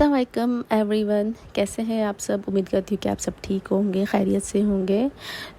अस्सलाम वालेकुम एवरीवन, कैसे हैं आप सब। उम्मीद करती हूँ कि आप सब ठीक होंगे, खैरियत से होंगे।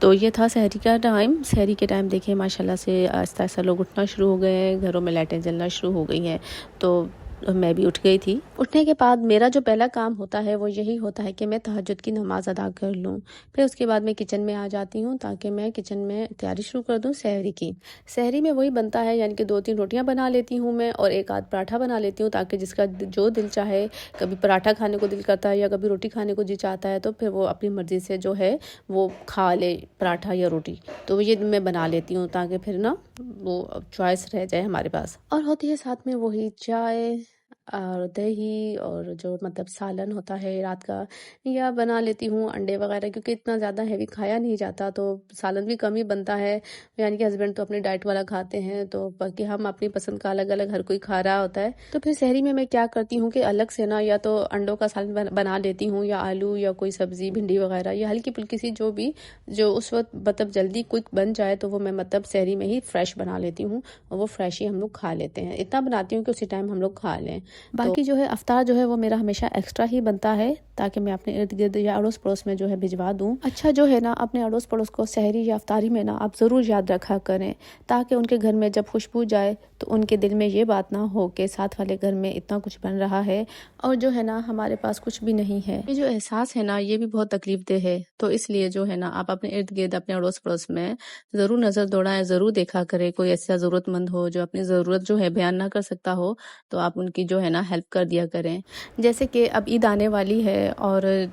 तो ये था सहरी का टाइम। सहरी के टाइम देखिए माशाल्लाह से आहिस्ता आहिस्ता लोग उठना शुरू हो गए हैं, घरों में लाइटें जलना शुरू हो गई हैं। तो मैं भी उठ गई थी। उठने के बाद मेरा जो पहला काम होता है वो यही होता है कि मैं तहज्जुद की नमाज़ अदा कर लूँ। फिर उसके बाद मैं किचन में आ जाती हूँ ताकि मैं किचन में तैयारी शुरू कर दूँ सहरी की। सहरी में वही बनता है, यानी कि 2-3 रोटियाँ बना लेती हूँ मैं और एक आध पराठा बना लेती हूँ, ताकि जिसका जो दिल चाहे, कभी पराठा खाने को दिल करता है या कभी रोटी खाने को जी चाहता है, तो फिर वो अपनी मर्ज़ी से जो है वो खा ले, पराठा या रोटी। तो ये मैं बना लेती हूँ ताकि फिर ना वो चॉइस रह जाए हमारे पास। और होती है साथ में वही चाय और दही और जो मतलब सालन होता है रात का, या बना लेती हूँ अंडे वगैरह, क्योंकि इतना ज़्यादा हैवी खाया नहीं जाता तो सालन भी कम ही बनता है। यानी कि हस्बैंड तो अपनी डाइट वाला खाते हैं, तो बाकी हम अपनी पसंद का अलग अलग हर कोई खा रहा होता है। तो फिर सहरी में मैं क्या करती हूँ कि अलग से ना, या तो अंडों का सालन बना लेती हूँ, या आलू या कोई सब्जी भिंडी वगैरह, या हल्की फुल्की सी जो भी जो उस वक्त मतलब जल्दी क्विक बन जाए, तो वो मैं मतलब सहरी में ही फ्रेश बना लेती हूँ और वो फ्रेश ही हम लोग खा लेते हैं। इतना बनाती हूँ कि उसी टाइम हम लोग खा लें। बाकी जो है अफ्तार जो है वो मेरा हमेशा एक्स्ट्रा ही बनता है, ताकि मैं अपने इर्द गिर्द या अड़ोस पड़ोस में जो है भिजवा दूँ। अच्छा जो है ना, अपने अड़ोस पड़ोस को सहरी या अफ्तारी में ना आप ज़रूर याद रखा करें, ताकि उनके घर में जब खुशबू जाए तो उनके दिल में ये बात ना हो कि साथ वाले घर में इतना कुछ बन रहा है और जो है ना हमारे पास कुछ भी नहीं है। ये जो एहसास है ना, ये भी बहुत तकलीफ देह है। तो इसलिए जो है ना, आप अपने इर्द गिर्द अपने अड़ोस पड़ोस में ज़रूर नज़र दौड़ाएं, ज़रूर देखा करें। कोई ऐसा ज़रूरतमंद हो जो अपनी ज़रूरत जो है बयान ना कर सकता हो, तो आप उनकी जो है ना हेल्प कर दिया करें। जैसे कि अब ईद आने वाली है और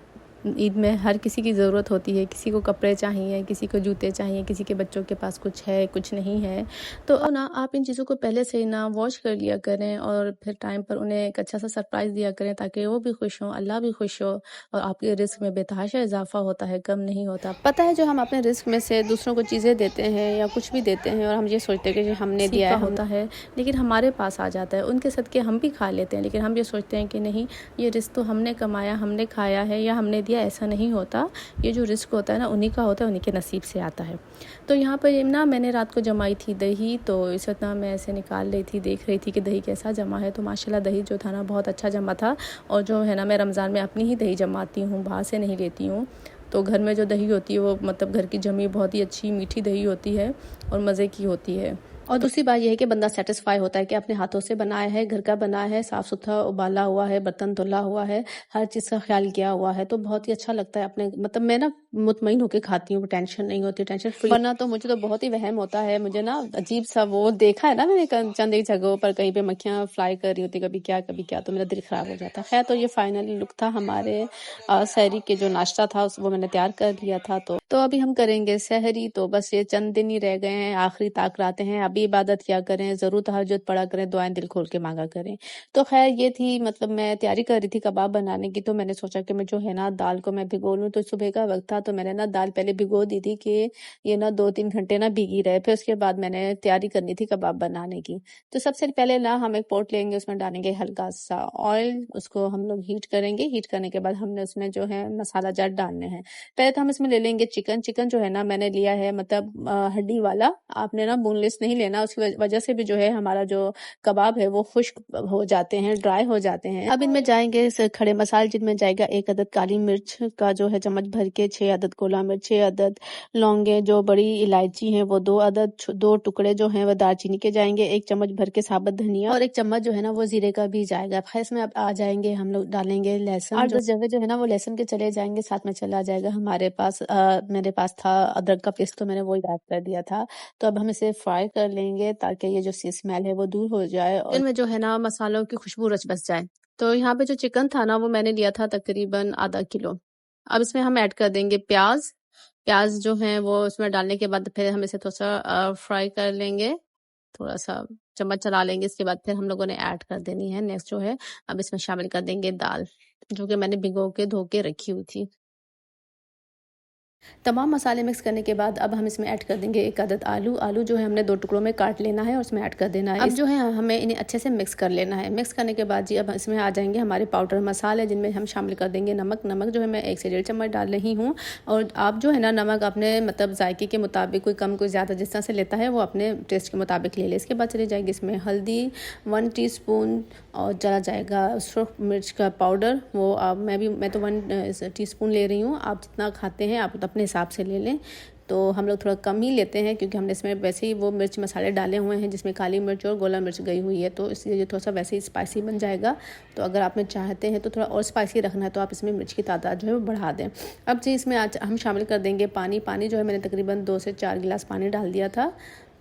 ईद में हर किसी की ज़रूरत होती है। किसी को कपड़े चाहिए, किसी को जूते चाहिए, किसी के बच्चों के पास कुछ है, कुछ नहीं है। तो ना आप इन चीज़ों को पहले से ही ना वॉच कर लिया करें और फिर टाइम पर उन्हें एक अच्छा सा सरप्राइज़ दिया करें, ताकि वो भी खुश हों, अल्लाह भी खुश हो और आपके रिस्क में बेतहाशा इजाफा होता है, कम नहीं होता। पता है, जो हम अपने रिस्क में से दूसरों को चीज़ें देते हैं या कुछ भी देते हैं और हम ये सोचते हैं कि हमने दिया है होता है, लेकिन हमारे पास आ जाता है, उनके सदके हम भी खा लेते हैं, लेकिन हम ये सोचते हैं कि नहीं, ये रिस्क तो हमने कमाया, हमने खाया है या हमने दिया। ऐसा नहीं होता। ये जो रिस्क होता है ना, उन्हीं का होता है, उन्हीं के नसीब से आता है। तो यहाँ पर ना मैंने रात को जमाई थी दही, तो इस वक्त ना मैं ऐसे निकाल रही थी, देख रही थी कि दही कैसा जमा है। तो माशाल्लाह दही जो था ना बहुत अच्छा जमा था। और जो है ना, मैं रमज़ान में अपनी ही दही जमाती हूँ, बाहर से नहीं लेती हूँ। तो घर में जो दही होती है वो मतलब घर की जमी बहुत ही अच्छी मीठी दही होती है और मज़े की होती है। और दूसरी बात यह है कि बंदा सेटिस्फाई होता है कि अपने हाथों से बनाया है, घर का बना है, साफ़ सुथरा उबाला हुआ है, बर्तन धुला हुआ है, हर चीज़ का ख्याल किया हुआ है। तो बहुत ही अच्छा लगता है अपने, मतलब मैं ना मुतमईन होकर खाती हूँ, टेंशन नहीं होती, टेंशन फ्री। वरना तो मुझे तो बहुत ही वहम होता है, मुझे ना अजीब सा वो देखा है ना मैंने चंद एक जगहों पर, कहीं पे मक्खियाँ फ्लाई कर रही होती, कभी क्या, तो मेरा दिल ख़राब हो जाता है। तो ये फाइनली लुक था हमारे सहरी के जो नाश्ता था वो मैंने तैयार कर लिया था। तो अभी हम करेंगे सहरी। तो बस ये चंद दिन ही रह गए हैं, आखिरी ताक रातें हैं। अभी इबादत किया करें, ज़रूर तहज्जुद पढ़ा करें, दुआएं दिल खोल के मांगा करें। तो खैर ये थी, मतलब मैं तैयारी कर रही थी कबाब बनाने की। तो मैंने सोचा कि मैं जो है ना दाल को मैं भिगो लूँ। तो सुबह का वक्त था, तो मैंने ना दाल पहले भिगो दी थी कि ये ना 2-3 घंटे ना भीगी रहे। फिर उसके बाद मैंने तैयारी करनी थी कबाब बनाने की। तो सबसे पहले ना हम एक पॉट लेंगे, उसमें डालेंगे हल्का सा ऑयल, उसको हम लोग हीट करेंगे। हीट करने के बाद हमने उसमें जो है मसाला जार डालने हैं। पहले तो हम इसमें ले लेंगे चिकन जो है ना मैंने लिया है मतलब हड्डी वाला। आपने ना बोनलेस नहीं लेना, उसकी वजह से भी जो है हमारा जो कबाब है वो खुश्क हो जाते हैं, ड्राई हो जाते हैं। अब इनमें जाएंगे खड़े मसाले, जिनमें जाएगा 1 अदद काली मिर्च का जो है चम्मच भर के, 6 अदद गोला मिर्च, 6 अदद लौंगे, जो बड़ी इलायची है वो 2 अदद, 2 टुकड़े जो हैं वो दालचीनी के जाएंगे, 1 चम्मच भर के साबुत धनिया और 1 चम्मच जो है ना वो जीरे का भी जाएगा। फिर इसमें अब आ जाएंगे हम लोग डालेंगे लहसुन, 8-10 जगह जो है ना वो लहसुन के चले जाएंगे। साथ में चला जाएगा हमारे पास मेरे पास था अदरक का पेस्ट, तो मैंने वो ऐड कर दिया था। तो अब हम इसे फ्राई कर लेंगे ताकि ये जो सी स्मेल है वो दूर हो जाए और इनमें जो है ना मसालों की खुशबू रच बस जाए। तो यहाँ पे जो चिकन था ना वो मैंने लिया था तकरीबन आधा किलो। अब इसमें हम ऐड कर देंगे प्याज। प्याज जो है वो उसमें डालने के बाद फिर हम इसे थोड़ा सा फ्राई कर लेंगे, थोड़ा सा चम्मच चला लेंगे। इसके बाद फिर हम लोगों ने ऐड कर देनी है नेक्स्ट जो है, अब इसमें शामिल कर देंगे दाल, जो कि मैंने भिगो के धो के रखी हुई थी। तमाम मसाले मिक्स करने के बाद अब हम इसमें ऐड कर देंगे एक अदद आलू। आलू जो है हमने 2 टुकड़ों में काट लेना है और उसमें ऐड कर देना है। अब जो है हमें इन्हें अच्छे से मिक्स कर लेना है। मिक्स करने के बाद जी अब इसमें आ जाएंगे हमारे पाउडर मसाले, जिनमें हम शामिल कर देंगे नमक। नमक जो है मैं 1 से 1.5 चम्मच डाल रही हूँ। और आप जो है ना नमक अपने मतलब जायके के मुताबिक, कोई कम कोई ज़्यादा जिस तरह से लेता है वो अपने टेस्ट के मुताबिक ले ले। इसके बाद चली जाएगी इसमें हल्दी 1 टीस्पून, और चला जाएगा सुर्ख मिर्च का पाउडर, वो मैं तो 1 टीस्पून ले रही हूँ। आप जितना खाते हैं आप अपने हिसाब से ले लें। तो हम लोग थोड़ा कम ही लेते हैं क्योंकि हमने इसमें वैसे ही वो मिर्च मसाले डाले हुए हैं जिसमें काली मिर्च और गोला मिर्च गई हुई है, तो इसलिए ये थोड़ा सा वैसे ही स्पाइसी बन जाएगा। तो अगर आप में चाहते हैं तो थोड़ा और स्पाइसी रखना है तो आप इसमें मिर्च की तादाद जो है वो बढ़ा दें। अब जी इसमें आज हम शामिल कर देंगे पानी। पानी जो है मैंने तकरीबन 2 से 4 गिलास पानी डाल दिया था।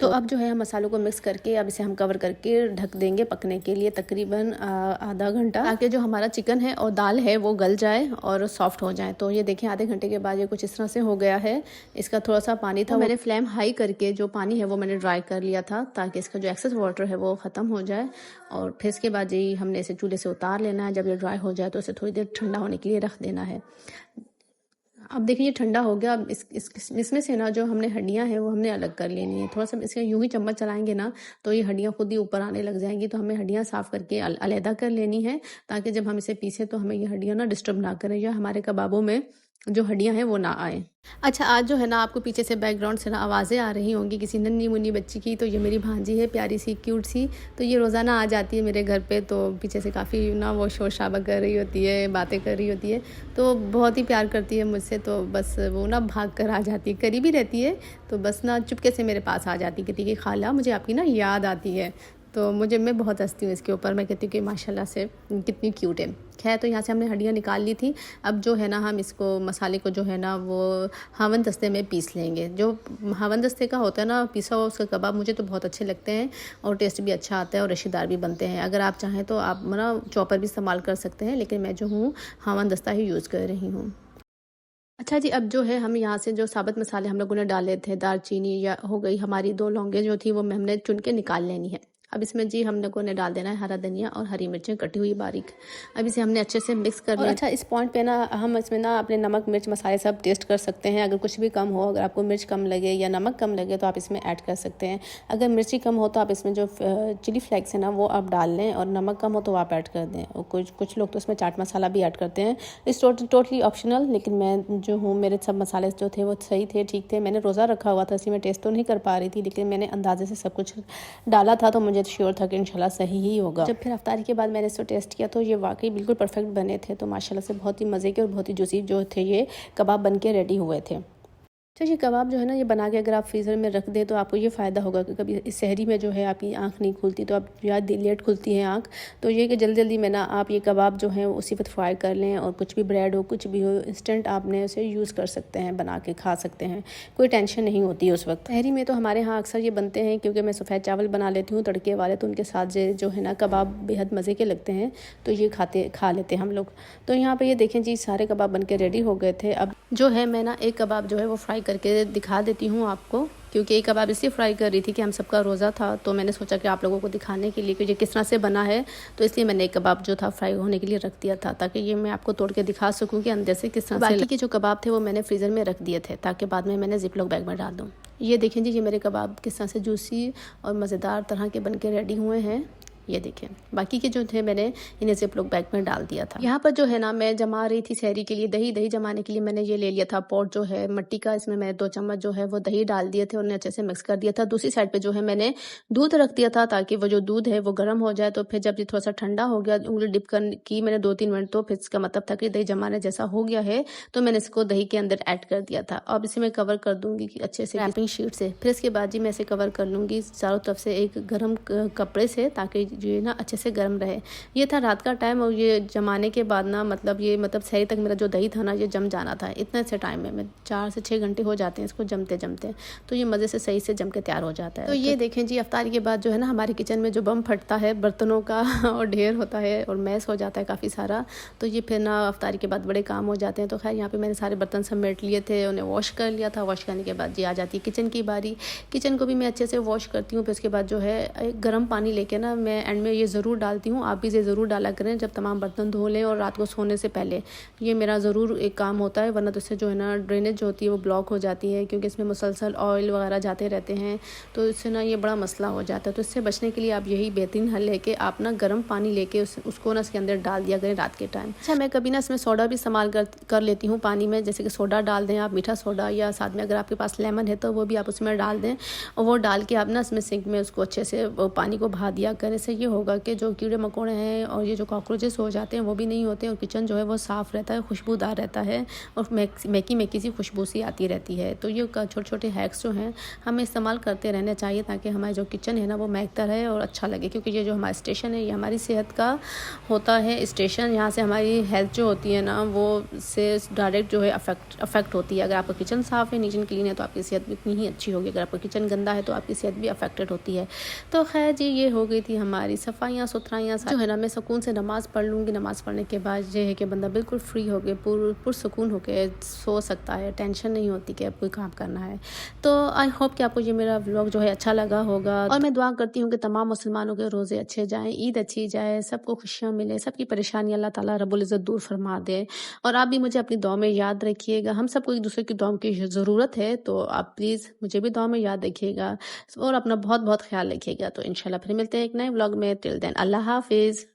तो अब जो है हम मसालों को मिक्स करके अब इसे हम कवर करके ढक देंगे पकने के लिए तकरीबन आधा घंटा, ताकि जो हमारा चिकन है और दाल है वो गल जाए और सॉफ्ट हो जाए। तो ये देखें आधे घंटे के बाद ये कुछ इस तरह से हो गया है। इसका थोड़ा सा पानी था, मैंने फ्लेम हाई करके जो पानी है वो मैंने ड्राई कर लिया था ताकि इसका जो एक्सेस वाटर है वो ख़त्म हो जाए। और फिर इसके बाद जी हमने इसे चूल्हे से उतार लेना है। जब ये ड्राई हो जाए तो इसे थोड़ी देर ठंडा होने के लिए रख देना है। अब देखिए ये ठंडा हो गया। अब इसमें से ना जो हमने हड्डियां हैं वो हमने अलग कर लेनी है। थोड़ा सा इसके यूं ही चम्मच चलाएंगे ना तो ये हड्डियां खुद ही ऊपर आने लग जाएंगी। तो हमें हड्डियां साफ करके अलहदा कर लेनी है ताकि जब हम इसे पीसे तो हमें ये हड्डियां ना डिस्टर्ब ना करें या हमारे कबाबों में जो हड्डियां हैं वो ना आए। अच्छा, आज जो है ना आपको पीछे से बैकग्राउंड से ना आवाज़ें आ रही होंगी किसी नन्ही मुन्नी बच्ची की। तो ये मेरी भांजी है, प्यारी सी क्यूट सी। तो ये रोज़ाना आ जाती है मेरे घर पे। तो पीछे से काफ़ी ना वो शोर शराबा कर रही होती है, बातें कर रही होती है। तो बहुत ही प्यार करती है मुझसे। तो बस वो ना भाग कर आ जाती है, करीब ही रहती है। तो बस ना चुपके से मेरे पास आ जाती है, कहती कि खाला मुझे आपकी ना याद आती है। तो मैं बहुत हंसती हूँ इसके ऊपर। मैं कहती हूँ कि माशाल्लाह से कितनी क्यूट है। खैर, तो यहाँ से हमने हड्डियाँ निकाल ली थी। अब जो है ना हम इसको मसाले को जो है ना वो हावन दस्ते में पीस लेंगे। जो हावन दस्ते का होता है ना पीसा हुआ उसका कबाब मुझे तो बहुत अच्छे लगते हैं और टेस्ट भी अच्छा आता है और रशीदार भी बनते हैं। अगर आप चाहें तो आप ना चॉपर भी इस्तेमाल कर सकते हैं, लेकिन मैं जो हूँ हावन दस्ता ही यूज़ कर रही हूँ। अच्छा जी, अब जो है हम यहाँ से जो साबुत मसाले हम लोगों ने डाले थे, दालचीनी या हो गई हमारी 2 लौंगे जो थी वो हमने चुन के निकाल लेनी है। अब इसमें जी हम लोगों ने डाल देना है हरा धनिया और हरी मिर्चें कटी हुई बारीक। अब इसे हमने अच्छे से मिक्स कर लिया। अच्छा, इस पॉइंट पे ना हम इसमें ना अपने नमक मिर्च मसाले सब टेस्ट कर सकते हैं। अगर कुछ भी कम हो, अगर आपको मिर्च कम लगे या नमक कम लगे तो आप इसमें ऐड कर सकते हैं। अगर मिर्ची कम हो तो आप इसमें जो चिली फ्लेक्स है ना वो आप डाल लें, और नमक कम हो तो आप ऐड कर दें। और कुछ लोग तो इसमें चाट मसाला भी ऐड करते हैं। इस टोटली ऑप्शनल, लेकिन मैं जो हूँ मेरे सब मसाले जो थे वो सही थे, ठीक थे। मैंने रोज़ा रखा हुआ था, इसलिए मैं टेस्ट तो नहीं कर पा रही थी, लेकिन मैंने अंदाजे से सब कुछ डाला था तो मुझे श्योर था कि इंशाल्लाह सही ही होगा। जब फिर अफ्तारी के बाद मैंने इसको टेस्ट किया तो ये वाकई बिल्कुल परफेक्ट बने थे। तो माशाल्लाह से बहुत ही मज़े के और बहुत ही जूसी जो थे ये कबाब बन के रेडी हुए थे। तो ये कबाब जो है ना ये बना के अगर आप फ्रीज़र में रख दें तो आपको ये फ़ायदा होगा कि कभी इस सहरी में जो है आपकी आंख नहीं खुलती, तो आप या लेट खुलती है आंख, तो ये कि जल्दी जल्दी में ना आप ये कबाब जो है उसी वक्त फ्राई कर लें, और कुछ भी ब्रेड हो कुछ भी हो इंस्टेंट आपने उसे यूज़ कर सकते हैं, बना के खा सकते हैं, कोई टेंशन नहीं होती है उस वक्त। सहरी में तो हमारे यहाँ अक्सर ये बनते हैं क्योंकि मैं सफ़ेद चावल बना लेती हूँ तड़के वाले, तो उनके साथ जो है ना कबाब बेहद मज़े के लगते हैं, तो ये खा लेते हैं हम लोग। तो यहाँ पर ये देखें जी सारे कबाब बन के रेडी हो गए थे। अब जो है मैं ना एक कबाब जो है वो फ्राई करके दिखा देती हूँ आपको, क्योंकि एक कबाब इसलिए फ्राई कर रही थी कि हम सबका रोज़ा था, तो मैंने सोचा कि आप लोगों को दिखाने के लिए कि ये किस तरह से बना है, तो इसलिए मैंने एक कबाब जो था फ्राई होने के लिए रख दिया था ताकि ये मैं आपको तोड़ के दिखा सकूं कि अंदर से किस तरह से। बाकी के जो कबाब थे वो मैंने फ्रीज़र में रख दिए थे ताकि बाद में मैंने जिप लॉक बैग में डाल दूँ। ये देखें जी ये मेरे कबाब किस तरह से जूसी और मज़ेदार तरह के बन के रेडी हुए हैं। ये देखें, बाकी के जो थे मैंने इन्हें जिप लॉक बैग में डाल दिया था। यहाँ पर जो है ना मैं जमा रही थी सहरी के लिए दही जमाने के लिए मैंने ये ले लिया था पॉट जो है मिट्टी का, इसमें मैंने 2 चम्मच जो है वो दही डाल दिए थे और उन्हें अच्छे से मिक्स कर दिया था। दूसरी साइड पे जो है मैंने दूध रख दिया था ताकि वो जो दूध है वो गर्म हो जाए। तो फिर जब ये थोड़ा सा ठंडा हो गया, उंगली डिप की मैंने 2-3 मिनट, तो फिर इसका मतलब था कि दही जमाने जैसा हो गया है, तो मैंने इसको दही के अंदर ऐड कर दिया था। अब इसे मैं कवर कर दूंगी अच्छे से रैपिंग शीट से। फिर इसके बाद जी मैं इसे कवर कर लूँगी चारों तरफ से एक गर्म कपड़े से ताकि ये ना अच्छे से गर्म रहे। ये था रात का टाइम और ये जमाने के बाद ना मतलब सहरी तक मेरा जो दही था ना ये जम जाना था। इतने से टाइम में मैं 4 से 6 घंटे हो जाते हैं इसको जमते तो ये मज़े से सही से जम के तैयार हो जाता है। तो ये देखें जी अफ्तारी के बाद जो है ना हमारे किचन में जो बम फटता है बर्तनों का और ढेर होता है और मैस हो जाता है काफ़ी सारा, तो ये फिर ना अफ्तारी के बाद बड़े काम हो जाते हैं। तो खैर यहाँ पे मैंने सारे बर्तन समेट लिए थे, उन्हें वॉश कर लिया था। वॉश करने के बाद जी आ जाती है किचन की बारी। किचन को भी मैं अच्छे से वॉश करती हूँ। फिर उसके बाद जो है एक गर्म पानी लेके ना मैं एंड में ये ज़रूर डालती हूँ, आप भी इसे ज़रूर डाला करें जब तमाम बर्तन धो लें और रात को सोने से पहले। ये मेरा ज़रूर एक काम होता है, वरना तो इससे जो है ना ड्रेनेज जो होती है वो ब्लॉक हो जाती है, क्योंकि इसमें मुसलसल ऑयल वगैरह जाते रहते हैं, तो इससे ना ये बड़ा मसला हो जाता है। तो इससे बचने के लिए आप यही बेहतरीन हल है कि आप ना गर्म पानी लेके उसको ना इसके अंदर डाल दिया करें रात के टाइम। अच्छा, मैं कभी ना इसमें सोडा भी इस्तेमाल कर लेती हूँ पानी में, जैसे कि सोडा डाल दें आप, मीठा सोडा, या साथ में अगर आपके पास लेमन है तो वो भी आप उसमें डाल दें, और वो डाल के आप ना इसमें सिंक में उसको अच्छे से पानी को बहा दिया करें। इससे ये होगा कि जो कीड़े मकोड़े हैं और ये जो कॉकरोचेस हो जाते हैं वो भी नहीं होते, और किचन जो है वो साफ़ रहता है, खुशबूदार रहता है, और मैकी मैकी सी खुशबू सी आती रहती है। तो ये छोटे छोटे हैक्स जो हैं हमें इस्तेमाल करते रहने चाहिए, ताकि हमारा जो किचन है ना वो महकता रहे और अच्छा लगे, क्योंकि ये जो हमारा स्टेशन है ये हमारी सेहत का होता है स्टेशन। यहाँ से हमारी हेल्थ जो होती है ना वो से डायरेक्ट जो है अफेक्ट होती है। अगर आपका किचन साफ़ है, नीट एंड क्लीन है, तो आपकी सेहत भी इतनी ही अच्छी होगी। अगर आपका किचन गंदा है तो आपकी सेहत भी अफेक्टेड होती है। तो खैर जी, ये हो गई थी हमारी सफाइयाँ सुथराइयाँ जो है ना। मैं सुकून से नमाज़ पढ़ लूँगी, नमाज़ पढ़ने के बाद ये है कि बंदा बिल्कुल फ्री हो गए, पुरसुकून होकर सो सकता है, टेंशन नहीं होती कि अब कोई काम करना है। तो आई होप कि आपको ये मेरा व्लॉग जो है अच्छा लगा होगा, और मैं दुआ करती हूँ कि तमाम मुसलमानों के रोज़े अच्छे जाएँ, ईद अच्छी जाए, सबको खुशियाँ मिले, सबकी परेशानी अल्लाह ताला रब्बुल इज़्ज़त दूर फरमा दे। और आप भी मुझे अपनी दुआ में याद रखिएगा। हम सबको एक दूसरे की दुआ की ज़रूरत है, तो आप प्लीज़ मुझे भी दुआ में याद रखिएगा, और अपना बहुत बहुत ख्याल रखिएगा। तो इंशाल्लाह फिर मिलते हैं एक नए व्लॉग में। टिल देन अल्लाह हाफ़िज़।